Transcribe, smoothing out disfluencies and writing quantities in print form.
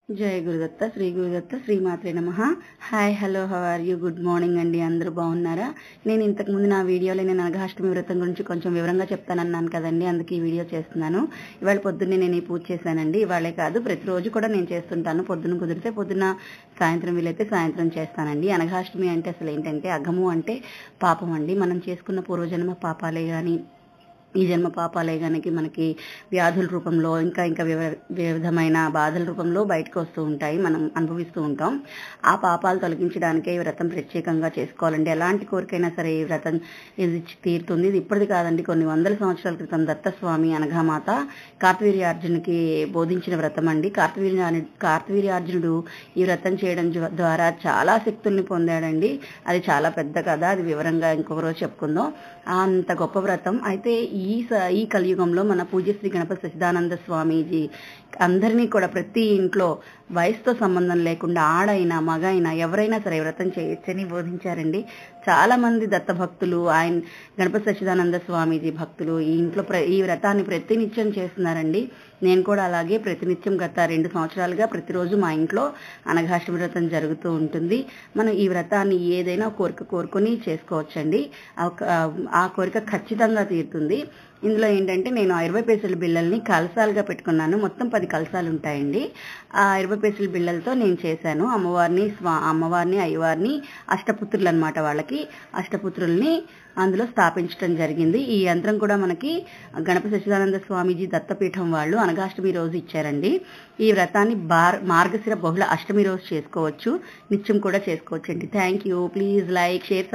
జై గురుదత్త శ్రీ గురుదత్త శ్రీమాత్రే నమః. Hi hello how are you? Good morning అండి. అందరూ బాగున్నారా? నేను ఇంతకుముందు నా వీడియోలో నేను అనఘాష్టమి వ్రతం గురించి కొంచెం వివరంగా చెప్తానన్నాను కదండి, అందుకే ఈ వీడియో చేస్తున్నాను. ఇవాళ పొద్దున్నే నేను ఈ పూజ చేశానండి. ఇవాళే కాదు, ప్రతిరోజు కూడా నేను చేస్తుంటాను. పొద్దున్న కుదిరితే పొద్దున్న, సాయంత్రం వీలైతే సాయంత్రం చేస్తానండి. అనఘాష్టమి అంటే అసలు ఏంటంటే, అఘము అంటే పాపం అండి. మనం చేసుకున్న పూర్వజన్మ పాపాలే కానీ, ఈ జన్మ పాపాలే గనక మనకి వ్యాధుల రూపంలో ఇంకా ఇంకా వివిధమైన బాధల రూపంలో బయటకు వస్తూ ఉంటాయి, మనం అనుభవిస్తూ ఉంటాం. ఆ పాపాలు తొలగించడానికే ఈ వ్రతం ప్రత్యేకంగా చేసుకోవాలండి. ఎలాంటి కోరికైనా సరే ఈ వ్రతం ఇది తీరుతుంది. ఇది ఇప్పటిది కాదండి, కొన్ని వందల సంవత్సరాల క్రితం దత్తస్వామి అనఘామాత కార్తవీర్యార్జునికి బోధించిన వ్రతం అండి. కార్తవీర్యార్జునుడు ఈ వ్రతం చేయడం ద్వారా చాలా శక్తుల్ని పొందాడండి. అది చాలా పెద్ద కథ, అది వివరంగా ఇంకొక రోజు చెప్పుకుందాం. అంత గొప్ప వ్రతం. అయితే ఈ కలియుగంలో మన పూజ్య శ్రీ గణపతి సచ్చిదానంద స్వామీజీ అందరినీ కూడా ప్రతి ఇంట్లో వయసుతో సంబంధం లేకుండా ఆడైనా మగైనా ఎవరైనా సరే వ్రతం చేయొచ్చని బోధించారండి. చాలా మంది దత్త భక్తులు, ఆయన గణపతి సచ్చిదానంద స్వామీజీ భక్తులు ఈ ఇంట్లో ఈ వ్రతాన్ని ప్రతినిత్యం చేస్తున్నారండి. నేను కూడా అలాగే ప్రతినిత్యం గత 2 సంవత్సరాలుగా ప్రతిరోజు మా ఇంట్లో అనఘాష్టమి వ్రతం జరుగుతూ ఉంటుంది. మనం ఈ వ్రతాన్ని ఏదైనా కోరిక కోరుకొని చేసుకోవచ్చండి. ఆ కోరిక ఖచ్చితంగా తీరుతుంది. ఇందులో ఏంటంటే, నేను 20 పైసల బిళ్ళల్ని కలసాలుగా పెట్టుకున్నాను. మొత్తం 10 కలసాలు ఉంటాయండి. ఆ 20 పైసల బిళ్ళలతో నేను చేశాను. అమ్మవారిని అయ్యవారిని అష్టపుత్రులు అనమాట, వాళ్ళకి అష్టపుత్రుల్ని అందులో స్థాపించడం జరిగింది. ఈ యంత్రం కూడా మనకి గణపతి సచ్చిదానంద స్వామీజీ దత్తపీఠం వాళ్ళు అనఘాష్టమి రోజు ఇచ్చారండి. ఈ వ్రతాన్ని మార్గశిర బహుళ అష్టమి రోజు చేసుకోవచ్చు, నిత్యం కూడా చేసుకోవచ్చు అండి. Thank you. Please like, share.